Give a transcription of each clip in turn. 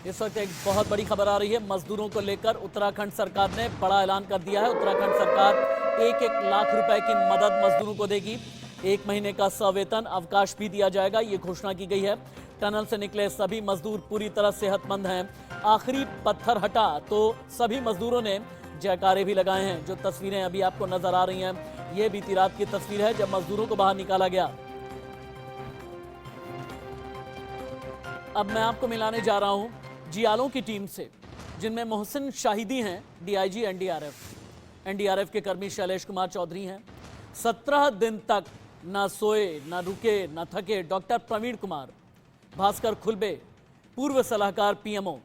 इस वक्त एक बहुत बड़ी खबर आ रही है मजदूरों को लेकर। उत्तराखंड सरकार ने बड़ा ऐलान कर दिया है। उत्तराखंड सरकार 1-1 लाख रुपए की मदद मजदूरों को देगी। 1 महीने का सवेतन अवकाश भी दिया जाएगा, ये घोषणा की गई है। टनल से निकले सभी मजदूर पूरी तरह सेहतमंद हैं। आखिरी पत्थर हटा तो सभी मजदूरों ने जयकारे भी लगाए हैं। जो तस्वीरें अभी आपको नजर आ रही हैं, ये बीती रात की तस्वीर है जब मजदूरों को बाहर निकाला गया। अब मैं आपको मिलाने जा रहा हूं जियालों की टीम से, जिनमें मोहसिन शाहिदी हैं, डीआईजी एनडीआरएफ के कर्मी शैलेश कुमार चौधरी हैं। 17 दिन तक ना सोए, ना रुके, ना थके डॉक्टर प्रवीण कुमार, भास्कर खुलबे, पूर्व सलाहकार पीएमओ।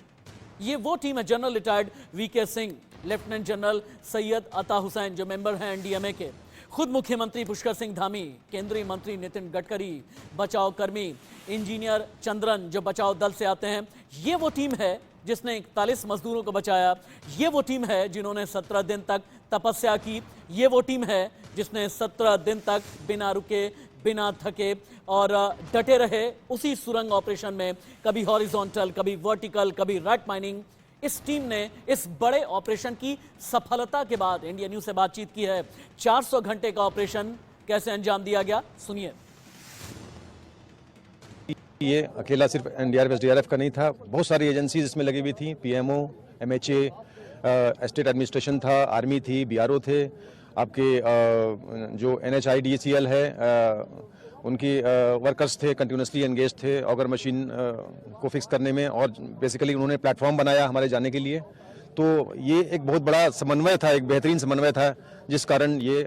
ये वो टीम है, general retired VK Singh, lieutenant general Syed Ata Hussain जो मेंबर हैं एनडीएमए के, खुद मुख्यमंत्री पुष्कर सिंह धामी, केंद्रीय मंत्री नितिन गडकरी, बचाव कर्मी इंजीनियर चंद्रन जो बचाव दल से आते हैं। ये वो टीम है जिसने 41 मजदूरों को बचाया। ये वो टीम है जिन्होंने 17 दिन तक तपस्या की। ये वो टीम है जिसने 17 दिन तक बिना रुके, बिना थके और डटे रहे उसी सुरंग ऑपरेशन में, कभी हॉरिजॉन्टल, कभी वर्टिकल, कभी रट माइनिंग। इस टीम ने इस बड़े ऑपरेशन की सफलता के बाद इंडिया न्यूज से बातचीत की है। 400 घंटे का ऑपरेशन कैसे अंजाम दिया गया, सुनिए। ये अकेला सिर्फ एनडीआरएफ एसडीआरएफ का नहीं था, बहुत सारी एजेंसीज इसमें लगी हुई थी। पीएमओ, एमएचए, स्टेट एडमिनिस्ट्रेशन था, आर्मी थी, बीआरओ थे, आपके जो एनएचआईडीसीएल है उनकी वर्कर्स थे, कंटिन्यूसली एंगेज थे ऑगर मशीन को फिक्स करने में, और बेसिकली उन्होंने प्लेटफॉर्म बनाया हमारे जाने के लिए। तो ये एक बहुत बड़ा समन्वय था, एक बेहतरीन समन्वय था, जिस कारण ये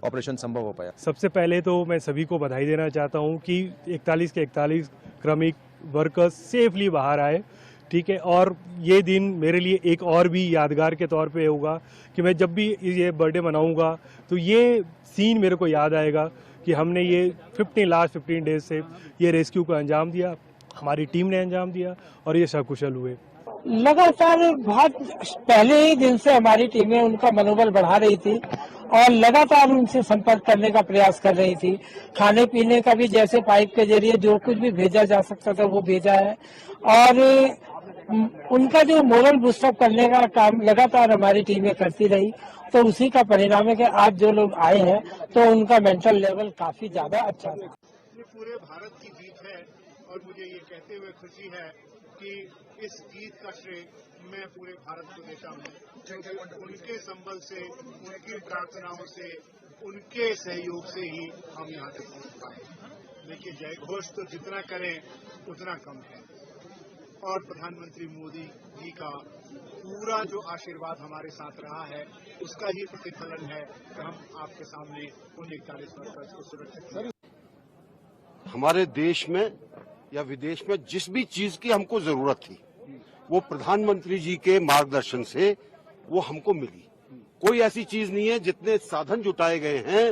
ऑपरेशन संभव हो पाया। सबसे पहले तो मैं सभी को बधाई देना चाहता हूं कि 41 के 41 क्रमिक वर्कर्स सेफली बाहर आए, ठीक है। और ये दिन मेरे लिए एक और भी यादगार के तौर पे होगा कि मैं जब भी ये बर्थडे मनाऊंगा तो ये सीन मेरे को याद आएगा कि हमने ये लास्ट 15 डेज से ये रेस्क्यू को अंजाम दिया, हमारी टीम ने अंजाम दिया और ये सकुशल हुए। लगातार बहुत पहले ही दिन से हमारी टीमें उनका मनोबल बढ़ा रही थी और लगातार उनसे संपर्क करने का प्रयास कर रही थी। खाने पीने का भी जैसे पाइप के जरिए जो कुछ भी भेजा जा सकता था वो भेजा है, और उनका जो मोरल बूस्टअप करने का काम लगातार हमारी टीमें करती रही। तो उसी का परिणाम है कि आज जो लोग आए हैं तो उनका मेंटल लेवल काफी ज्यादा अच्छा है। ये पूरे भारत की जीत है और मुझे ये कहते हुए खुशी है कि इस जीत का श्रेय मैं पूरे भारत को देता हूँ। उनके संबल से, उनकी प्रार्थनाओं से, उनके सहयोग से ही हम यहाँ तक पहुँच पाए। देखिए, जय घोष तो जितना करें उतना कम है, और प्रधानमंत्री मोदी जी का पूरा जो आशीर्वाद हमारे साथ रहा है उसका ही प्रतिफलन है कि हम आपके सामने उन 41 वर्कर्स को सुरक्षित करें। हमारे देश में या विदेश में जिस भी चीज की हमको जरूरत थी वो प्रधानमंत्री जी के मार्गदर्शन से वो हमको मिली। कोई ऐसी चीज नहीं है, जितने साधन जुटाए गए हैं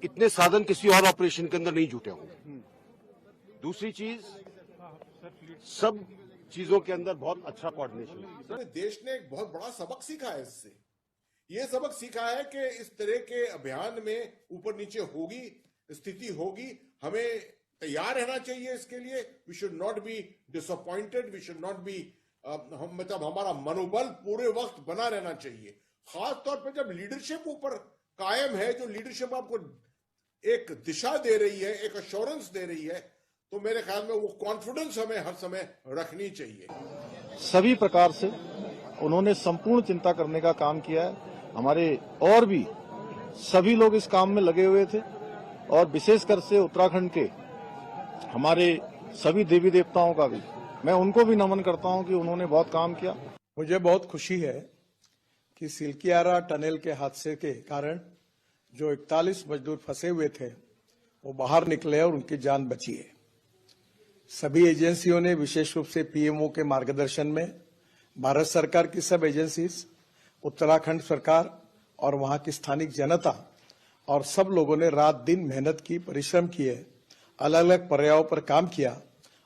इतने साधन किसी और ऑपरेशन के अंदर नहीं जुटे होंगे। दूसरी चीज, सब चीजों के अंदर बहुत अच्छा कोऑर्डिनेशन है। देश ने एक बहुत बड़ा सबक सीखा है इससे। ये सबक सीखा है कि इस तरह के अभियान में ऊपर नीचे होगी, स्थिति होगी, हमें तैयार रहना चाहिए इसके लिए। We should not be disappointed, we should not be मतलब हमारा मनोबल पूरे वक्त बना रहना चाहिए। खास तौर पर जब लीडरशिप ऊपर कायम है, जो लीडरशिप आपको एक दिशा दे रही है, एक अश्योरेंस दे रही है, तो मेरे ख्याल में वो कॉन्फिडेंस हमें हर समय रखनी चाहिए। सभी प्रकार से उन्होंने संपूर्ण चिंता करने का काम किया है। हमारे और भी सभी लोग इस काम में लगे हुए थे, और विशेषकर से उत्तराखंड के हमारे सभी देवी देवताओं का भी मैं उनको भी नमन करता हूं कि उन्होंने बहुत काम किया। मुझे बहुत खुशी है कि सिलकियारा टनल के हादसे के कारण जो 41 मजदूर फंसे हुए थे वो बाहर निकले और उनकी जान बची है। सभी एजेंसियों ने, विशेष रूप से पीएमओ के मार्गदर्शन में, भारत सरकार की सब एजेंसीज, उत्तराखंड सरकार और वहां की स्थानिक जनता और सब लोगों ने रात दिन मेहनत की, परिश्रम किए, अलग अलग पर्यायों पर काम किया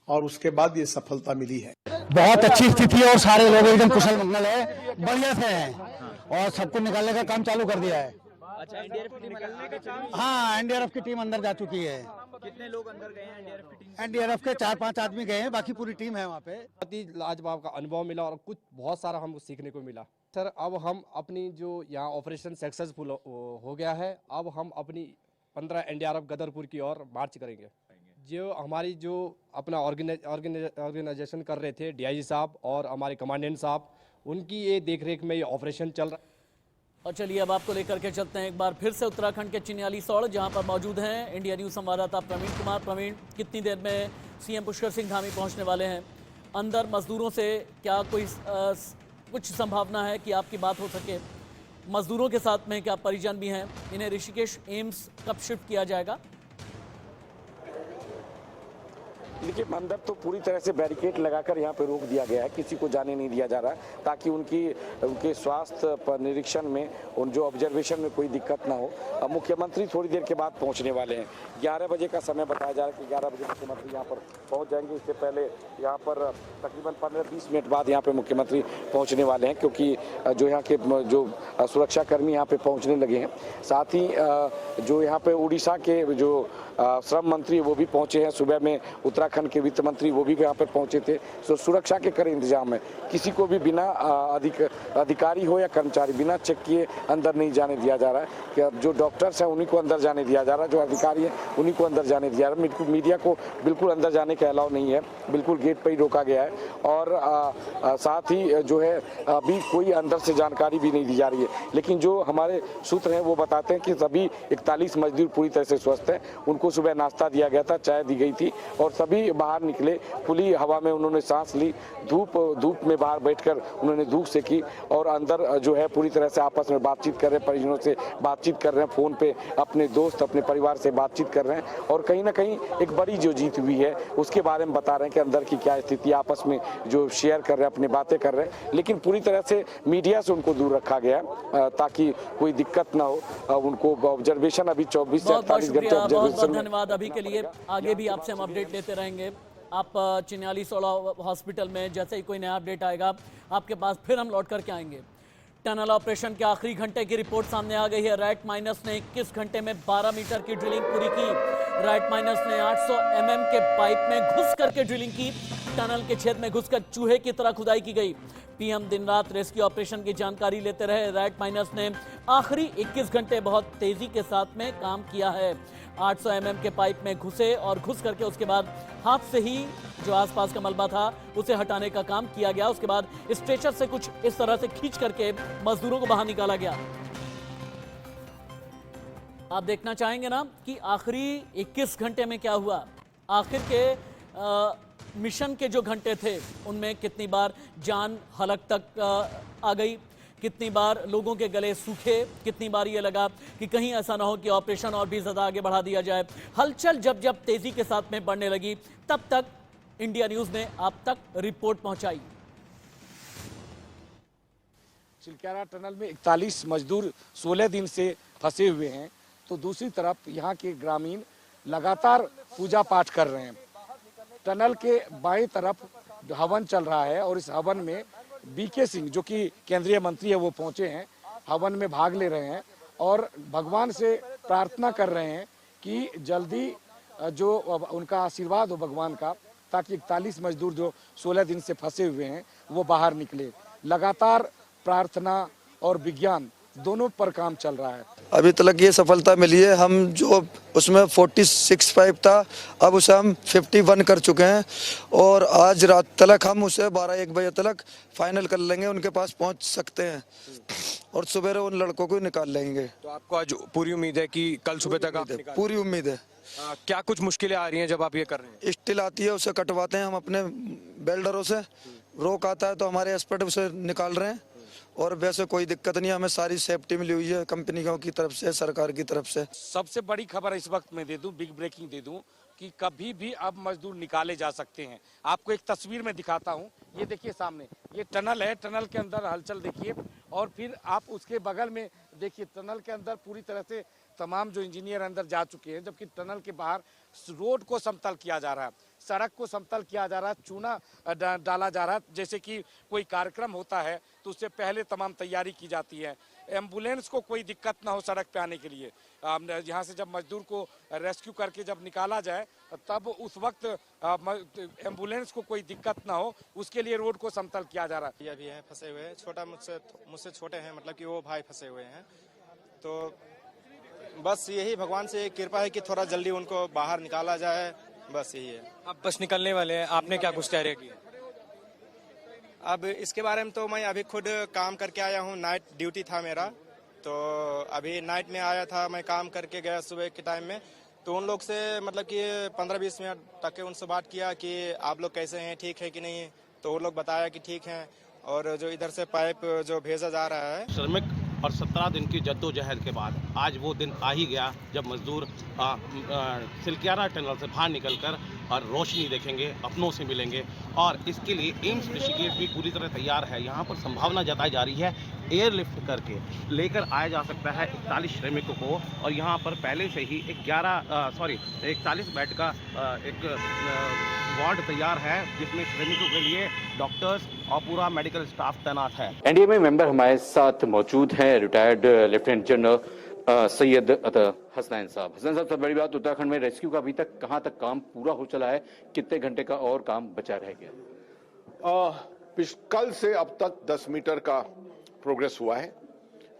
और उसके बाद ये सफलता मिली है। बहुत अच्छी स्थिति है और सारे लोग एकदम कुशल मंगल है, बढ़िया से हैं और सबको निकालने का काम चालू कर दिया है। अच्छा, एनडीआरएफ की टीम निकलने का काम? हाँ, एनडीआरएफ की टीम अंदर जा चुकी है। कितने लोग अंदर गए हैं एनडीआरएफ की टीम? एनडीआरएफ के 4-5 आदमी गए हैं, बाकी पूरी टीम है वहाँ पे। बहुत ही लाजवाब का अनुभव मिला और कुछ बहुत सारा हमको सीखने को मिला। सर अब हम अपनी जो यहाँ ऑपरेशन सक्सेसफुल हो गया है, अब हम अपनी 15 एनडीआरएफ गदरपुर की ओर मार्च करेंगे। जो हमारी जो अपना ऑर्गेनाइजेशन कर रहे थे डीआईजी साहब और हमारे कमांडेंट साहब, उनकी ये देखरेख में ये ऑपरेशन चल रहा है। और चलिए अब आपको लेकर के चलते हैं एक बार फिर से उत्तराखंड के चिन्यालीसौड़, जहां पर मौजूद हैं इंडिया न्यूज़ संवाददाता प्रवीण कुमार। प्रवीण, कितनी देर में सीएम पुष्कर सिंह धामी पहुंचने वाले हैं? अंदर मजदूरों से क्या कोई कुछ संभावना है कि आपकी बात हो सके? मजदूरों के साथ में क्या परिजन भी हैं? इन्हें ऋषिकेश एम्स कब शिफ्ट किया जाएगा? देखिए, अंदर तो पूरी तरह से बैरिकेड लगाकर यहाँ पे रोक दिया गया है, किसी को जाने नहीं दिया जा रहा है, ताकि उनके स्वास्थ्य पर निरीक्षण में, उन जो ऑब्जर्वेशन में कोई दिक्कत ना हो। अब मुख्यमंत्री थोड़ी देर के बाद पहुँचने वाले हैं। 11 बजे का समय बताया जा रहा है कि 11 बजे मुख्यमंत्री यहाँ पर पहुँच जाएंगे। इससे पहले यहाँ पर तकरीबन 15-20 मिनट बाद यहाँ पर मुख्यमंत्री पहुँचने वाले हैं, क्योंकि जो यहाँ के जो सुरक्षाकर्मी यहाँ पर पहुँचने लगे हैं। साथ ही जो यहाँ पर उड़ीसा के जो श्रम मंत्री वो भी पहुँचे हैं। सुबह में उत्तराखंड के वित्त मंत्री वो भी यहाँ पर पहुंचे थे। तो सुरक्षा के कड़े इंतजाम है, किसी को भी बिना अधिकारी हो या कर्मचारी बिना चेक किए अंदर नहीं जाने दिया जा रहा है। कि जो डॉक्टर्स हैं उन्हीं को अंदर जाने दिया जा रहा है, जो अधिकारी हैं उन्हीं को अंदर जाने दिया जा रहा है। मीडिया को बिल्कुल अंदर जाने का अलाउ नहीं है, बिल्कुल गेट पर ही रोका गया है। और साथ ही जो है अभी कोई अंदर से जानकारी भी नहीं दी जा रही है। लेकिन जो हमारे सूत्र हैं वो बताते हैं कि सभी 41 मजदूर पूरी तरह से स्वस्थ हैं। उनको सुबह नाश्ता दिया गया था, चाय दी गई थी और सभी बाहर निकले। खुली हवा में उन्होंने सांस ली, धूप में बाहर बैठकर उन्होंने धूप सेकी और अंदर जो है पूरी तरह से आपस में बातचीत कर रहे हैं, परिजनों से बातचीत कर रहे हैं, फोन पे अपने दोस्त अपने परिवार से बातचीत कर रहे हैं। और कहीं ना कहीं एक बड़ी जो जीत हुई है उसके बारे में बता रहे हैं कि अंदर की क्या स्थिति, आपस में जो शेयर कर रहे हैं, अपनी बातें कर रहे हैं। लेकिन पूरी तरह से मीडिया से उनको दूर रखा गया ताकि कोई दिक्कत ना हो। उनको ऑब्जर्वेशन अभी 24 से 48 घंटे ऑब्जर्वेशन। धन्यवाद अभी के लिए, आगे भी आपसे हम अपडेट लेते रहेंगे। आप चिन्यालीसौड़ा हॉस्पिटल में जैसे ही कोई नया अपडेट आएगा आपके पास फिर हम लौट करके आएंगे। टनल ऑपरेशन के आखिरी घंटे की रिपोर्ट सामने आ गई है। रैट माइनस ने 21 घंटे में 12 मीटर की ड्रिलिंग पूरी की। रैट माइनस ने 800 mm के पाइप में घुस करके ड्रिलिंग की। टनल के छेद में घुसकर चूहे की तरह खुदाई की गई। पीएम दिन रात रेस्क्यू ऑपरेशन की जानकारी लेते रहे। रैट माइनस ने आखिरी 21 घंटे बहुत तेजी के साथ में काम किया है। 800 mm के पाइप में घुसे और घुस करके उसके बाद हाथ से ही जो आसपास का मलबा था उसे हटाने का काम किया गया। उसके बाद स्ट्रेचर से कुछ इस तरह से खींच करके मजदूरों को बाहर निकाला गया। आप देखना चाहेंगे ना कि आखिरी 21 घंटे में क्या हुआ। आखिर के मिशन के जो घंटे थे उनमें कितनी बार जान हलक तक आ गई, कितनी बार लोगों के गले सूखे, कितनी बार ये लगा कि कहीं ऐसा ना हो कि ऑपरेशन और भी ज़्यादा आगे बढ़ा दिया जाए। हलचल जब तेजी के साथ में बढ़ने लगी तब तक इंडिया न्यूज़ ने आप तक रिपोर्ट पहुंचाई। चिल्क्यारा टनल में 41 मजदूर 16 दिन से फंसे हुए हैं, तो दूसरी तरफ यहाँ के ग्रामीण लगातार पूजा पाठ कर रहे हैं। टनल के बाएं तरफ हवन चल रहा है और इस हवन में बीके सिंह जो कि केंद्रीय मंत्री है वो पहुंचे हैं, हवन में भाग ले रहे हैं और भगवान से प्रार्थना कर रहे हैं कि जल्दी जो उनका आशीर्वाद हो भगवान का, ताकि 41 मजदूर जो 16 दिन से फंसे हुए हैं वो बाहर निकले। लगातार प्रार्थना और विज्ञान दोनों पर काम चल रहा है। अभी तक ये सफलता मिली है। हम जो उसमें 46 पाइप था अब उसे हम 51 कर चुके हैं और आज रात तक हम उसे 12-1 बजे तक फाइनल कर लेंगे, उनके पास पहुंच सकते हैं और सुबह उन लड़कों को निकाल लेंगे। तो आपको आज पूरी उम्मीद है कि कल सुबह तक आप निकाल? पूरी उम्मीद है। क्या कुछ मुश्किलें आ रही हैं जब आप ये कर रहे हैं? स्टील आती है उसे कटवाते हैं हम अपने बेल्डरों से, रोक आता है तो हमारे एक्सपर्ट उसे निकाल रहे हैं और वैसे कोई दिक्कत नहीं, हमें सारी सेफ्टी मिली हुई है कंपनियों की तरफ से, सरकार की तरफ से। सबसे बड़ी खबर इस वक्त मैं दे दूं, बिग ब्रेकिंग दे दूं कि कभी भी अब मजदूर निकाले जा सकते हैं। आपको एक तस्वीर में दिखाता हूं, ये देखिए सामने ये टनल है, टनल के अंदर हलचल देखिए और फिर आप उसके बगल में देखिए टनल के अंदर पूरी तरह से तमाम जो इंजीनियर अंदर जा चुके हैं, जबकि टनल के बाहर रोड को समतल किया जा रहा है, सड़क को समतल किया जा रहा है, चूना डाला जा रहा है। जैसे कि कोई कार्यक्रम होता है तो उससे पहले तमाम तैयारी की जाती है। एम्बुलेंस को कोई दिक्कत ना हो सड़क पे आने के लिए। यहाँ से जब मजदूर को रेस्क्यू करके जब निकाला जाए तब उस वक्त एम्बुलेंस को कोई दिक्कत ना हो, उसके लिए रोड को समतल किया जा रहा है। ये अभी हैं फंसे हुए हैं, छोटा मुझसे छोटे हैं, मतलब कि वो भाई फंसे हुए हैं। तो बस यही भगवान से कृपा है कि थोड़ा जल्दी उनको बाहर निकाला जाए, बस यही है। अब बस निकलने वाले हैं, आपने क्या कुछ तैयारी की? अब इसके बारे में तो मैं अभी खुद काम करके आया हूँ, नाइट ड्यूटी था मेरा, तो अभी नाइट में आया था, मैं काम करके गया सुबह के टाइम में। तो उन लोग से मतलब कि 15-20 मिनट तक उनसे बात किया कि आप लोग कैसे हैं, ठीक है कि नहीं, तो वो लोग बताया कि ठीक हैं। और जो इधर से पाइप जो भेजा जा रहा है, श्रमिक और 17 दिन की जद्दोजहद के बाद आज वो दिन आ ही गया जब मजदूर सिलकियारा टनल से बाहर निकलकर और रोशनी देखेंगे, अपनों से मिलेंगे। और इसके लिए एम्स ऋषिकेश भी पूरी तरह तैयार है। यहाँ पर संभावना जताई जा रही है एयरलिफ्ट करके लेकर आया जा सकता है 41 श्रमिकों को। और यहाँ पर पहले से ही 41 बेड का एक वार्ड तैयार है, जिसमें श्रमिकों के लिए डॉक्टर्स और पूरा मेडिकल स्टाफ तैनात है। एनडीए में मेंबर हमारे साथ मौजूद हैं retired lieutenant general Syed Hasnain साहब। हसनैन साहब, सबसे बड़ी बात, उत्तराखंड में रेस्क्यू का अभी तक कहां तक काम पूरा हो चला है, कितने घंटे का और काम बचा रह गया? कल से अब तक 10 मीटर का प्रोग्रेस हुआ है।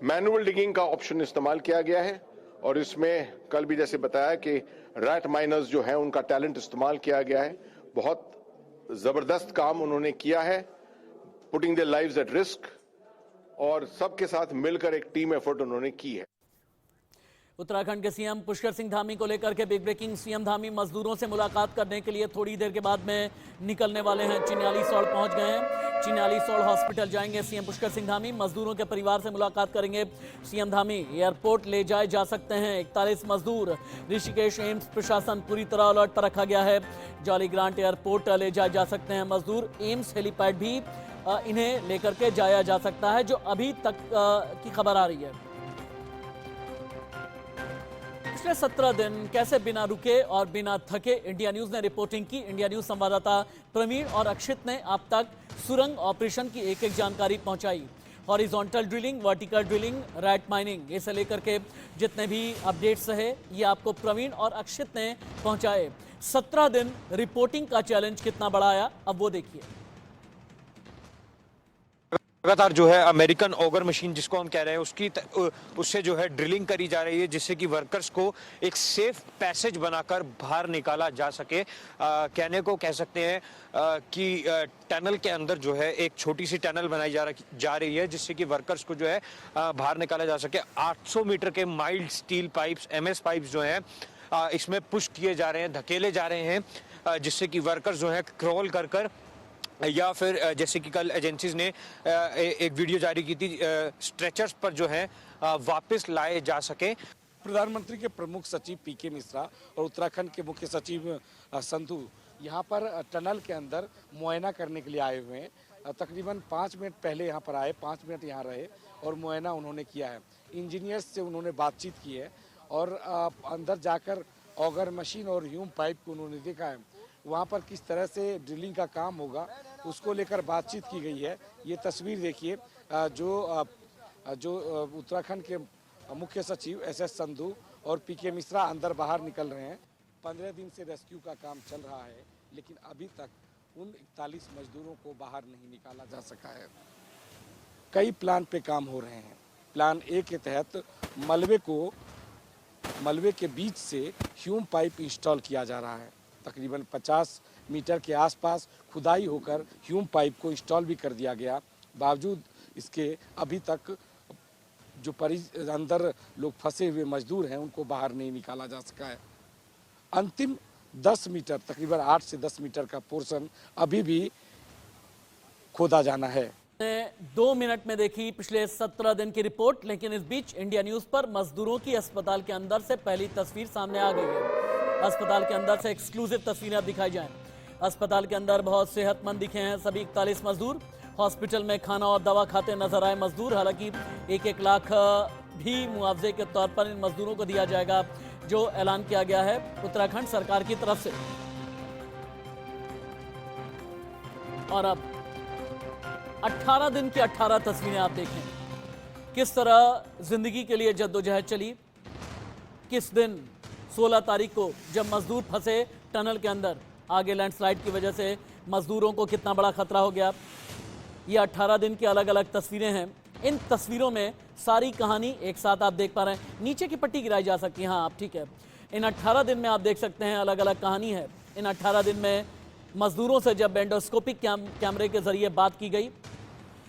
मैनुअल डिगिंग का ऑप्शन इस्तेमाल किया गया है और इसमें कल भी जैसे बताया कि रैट माइनर्स जो है उनका टैलेंट इस्तेमाल किया गया है। बहुत जबरदस्त काम उन्होंने किया है, putting their lives at risk, और सबके साथ मिलकर एक टीम एफर्ट उन्होंने की है। उत्तराखंड के सीएम पुष्कर सिंह धामी को लेकर के बिग ब्रेकिंग। सीएम धामी मजदूरों से मुलाकात करने के लिए थोड़ी देर के बाद में निकलने वाले हैं। चिन्यालीसौड़ पहुंच गए हैं, चिन्यालीसौड़ हॉस्पिटल जाएंगे सीएम पुष्कर सिंह धामी। मजदूरों के परिवार से मुलाकात करेंगे सीएम धामी। एयरपोर्ट ले जाए जा सकते हैं 41 मजदूर। ऋषिकेश एम्स प्रशासन पूरी तरह अलर्ट पर रखा गया है। जॉली ग्रांट एयरपोर्ट ले जाए जा सकते हैं मजदूर। एम्स हेलीपैड भी इन्हें लेकर के जाया जा सकता है, जो अभी तक की खबर आ रही है। पिछले 17 दिन कैसे बिना रुके और बिना थके इंडिया न्यूज ने रिपोर्टिंग की। इंडिया न्यूज संवाददाता प्रवीण और अक्षित ने अब तक सुरंग ऑपरेशन की एक एक जानकारी पहुंचाई। Horizontal drilling, vertical drilling, rat mining, इसे लेकर के जितने भी अपडेट्स रहे ये आपको प्रवीण और अक्षित ने पहुंचाए। 17 दिन रिपोर्टिंग का चैलेंज कितना बड़ा आया, अब वो देखिए। लगातार जो है अमेरिकन ऑगर मशीन जिसको हम कह रहे हैं उससे जो है ड्रिलिंग करी जा रही है, जिससे कि वर्कर्स को एक सेफ पैसेज बनाकर बाहर निकाला जा सके। कहने को कह सकते हैं कि टनल के अंदर जो है एक छोटी सी टनल बनाई जा रही है, जिससे कि वर्कर्स को जो है बाहर निकाला जा सके। 800 मीटर के mild steel pipes, MS pipes जो हैं इसमें पुश किए जा रहे हैं, धकेले जा रहे हैं, जिससे कि वर्कर्स जो है क्रॉल कर या फिर जैसे कि कल एजेंसीज ने एक वीडियो जारी की थी, स्ट्रेचर्स पर जो है वापस लाए जा सके। प्रधानमंत्री के प्रमुख सचिव PK मिश्रा और उत्तराखंड के मुख्य सचिव संधू यहाँ पर टनल के अंदर मुआयना करने के लिए आए हुए हैं। तकरीबन 5 मिनट पहले यहाँ पर आए, 5 मिनट यहाँ रहे और मुआयना उन्होंने किया है। इंजीनियर्स से उन्होंने बातचीत की है और अंदर जाकर ऑगर मशीन और ह्यूम पाइप को उन्होंने देखा है। वहाँ पर किस तरह से ड्रिलिंग का काम होगा उसको लेकर बातचीत की गई है। ये तस्वीर देखिए, जो उत्तराखंड के मुख्य सचिव SS संधू और PK मिश्रा अंदर बाहर निकल रहे हैं। 15 दिन से रेस्क्यू का काम चल रहा है, लेकिन अभी तक उन 41 मजदूरों को बाहर नहीं निकाला जा सका है। कई प्लान पे काम हो रहे हैं। प्लान A के तहत मलबे के बीच से ह्यूम पाइप इंस्टॉल किया जा रहा है। तकरीबन 50 मीटर के आसपास खुदाई होकर ह्यूम पाइप को इंस्टॉल भी कर दिया गया। बावजूद इसके अभी तक जो अंदर लोग फंसे हुए मजदूर हैं उनको बाहर नहीं निकाला जा सका है। अंतिम 10 मीटर, तकरीबन 8 से 10 मीटर का पोर्शन अभी भी खोदा जाना है। 2 मिनट में देखी पिछले 17 दिन की रिपोर्ट, लेकिन इस बीच इंडिया न्यूज पर मजदूरों की अस्पताल के अंदर से पहली तस्वीर सामने आ गई है। अस्पताल के अंदर से एक्सक्लूसिव तस्वीरें दिखाई जाएं। अस्पताल के अंदर बहुत सेहतमंद दिखे हैं सभी 41 मजदूर। हॉस्पिटल में खाना और दवा खाते नजर आए मजदूर। हालांकि 1-1 लाख भी मुआवजे के तौर पर इन मजदूरों को दिया जाएगा, जो ऐलान किया गया है उत्तराखंड सरकार की तरफ से। और अब 18 दिन की 18 तस्वीरें आप देखें। किस तरह जिंदगी के लिए जद्दोजहद चली, किस दिन 16 तारीख को जब मजदूर फंसे टनल के अंदर, आगे लैंडस्लाइड की वजह से मजदूरों को कितना बड़ा खतरा हो गया। ये 18 दिन की अलग अलग तस्वीरें हैं। इन तस्वीरों में सारी कहानी एक साथ आप देख पा रहे हैं। नीचे की पट्टी गिराई जा सकती है, हाँ आप ठीक है। इन 18 दिन में आप देख सकते हैं अलग अलग कहानी है। इन 18 दिन में मजदूरों से जब एंडोस्कोपिक कैमरे के जरिए बात की गई,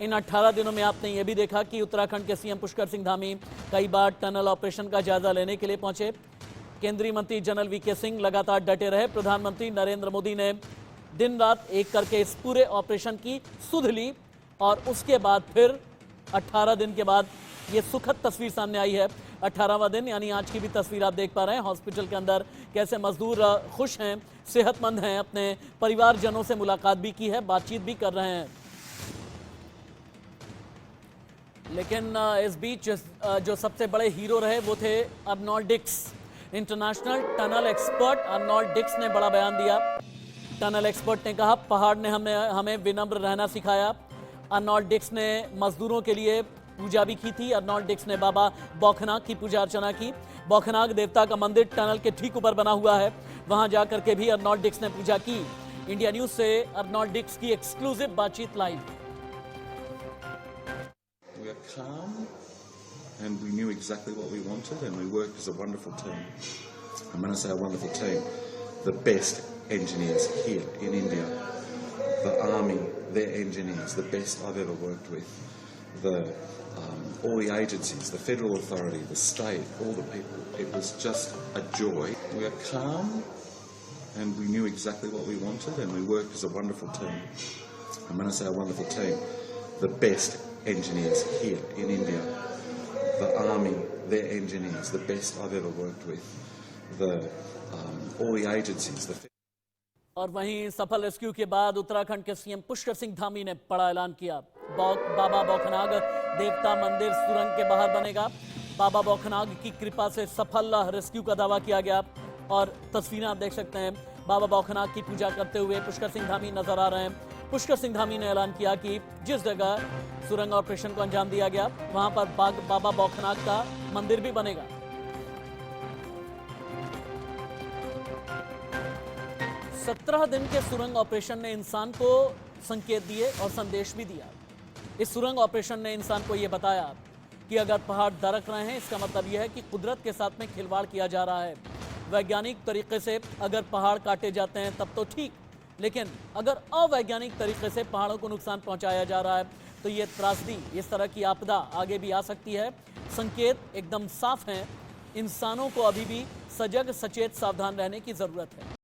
इन 18 दिनों में आपने ये भी देखा कि उत्तराखंड के सीएम पुष्कर सिंह धामी कई बार टनल ऑपरेशन का जायजा लेने के लिए पहुंचे। केंद्रीय मंत्री जनरल वीके सिंह लगातार डटे रहे। प्रधानमंत्री नरेंद्र मोदी ने दिन रात एक करके इस पूरे ऑपरेशन की सुध ली और उसके बाद फिर 18 दिन के बाद ये सुखद तस्वीर सामने आई है। 18वां दिन यानी आज की भी तस्वीर आप देख पा रहे हैं। हॉस्पिटल के अंदर कैसे मजदूर खुश हैं, सेहतमंद हैं, अपने परिवारजनों से मुलाकात भी की है, बातचीत भी कर रहे हैं। लेकिन इस बीच जो सबसे बड़े हीरो रहे वो थे Arnold Dix. International tunnel expert Arnold Dix ने बड़ा बयान दिया। टनल एक्सपर्ट ने कहा, पहाड़ ने हमें विनम्र रहना सिखाया। अर्नोल्ड डिक्स ने मजदूरों के लिए पूजा भी की थी। अर्नोल्ड डिक्स ने बाबा बौखनाग की पूजा अर्चना की। बौखनाग देवता का मंदिर टनल के ठीक ऊपर बना हुआ है, वहां जाकर के भी अर्नोल्ड डिक्स ने पूजा की। इंडिया न्यूज से अर्नोल्ड डिक्स की एक्सक्लूसिव बातचीत live. We are calm and we knew exactly what we wanted and we worked as a wonderful team. And when I say a wonderful team, the best engineers here in India, the army, their engineers, the best I've ever worked with, all the agencies, the federal authority, the state, all the people. It was just a joy. We are calm and we knew exactly what we wanted and we worked as a wonderful team. And when I say a wonderful team, the best engineers here in India, the army, their engineers, the best I've ever worked with, all the agencies, the और वहीं सफल rescue के बाद उत्तराखंड के CM Pushkar Singh Dhami ने बड़ा ऐलान किया। बाबा बौखनाग देवता मंदिर सुरंग के बाहर बनेगा। बाबा बौखनाग की कृपा से सफल रेस्क्यू का दावा किया गया और तस्वीरें आप देख सकते हैं। बाबा बौखनाग की पूजा करते हुए पुष्कर सिंह धामी नजर आ रहे हैं। पुष्कर सिंह धामी ने ऐलान किया कि जिस जगह सुरंग ऑपरेशन को अंजाम दिया गया वहां पर बाबा बौखनाग का मंदिर भी बनेगा। सत्रह दिन के सुरंग ऑपरेशन ने इंसान को संकेत दिए और संदेश भी दिया। इस सुरंग ऑपरेशन ने इंसान को यह बताया कि अगर पहाड़ दरक रहे हैं, इसका मतलब यह है कि कुदरत के साथ में खिलवाड़ किया जा रहा है। वैज्ञानिक तरीके से अगर पहाड़ काटे जाते हैं तब तो ठीक, लेकिन अगर अवैज्ञानिक तरीके से पहाड़ों को नुकसान पहुंचाया जा रहा है तो ये त्रासदी, इस तरह की आपदा आगे भी आ सकती है। संकेत एकदम साफ हैं। इंसानों को अभी भी सजग, सचेत, सावधान रहने की जरूरत है।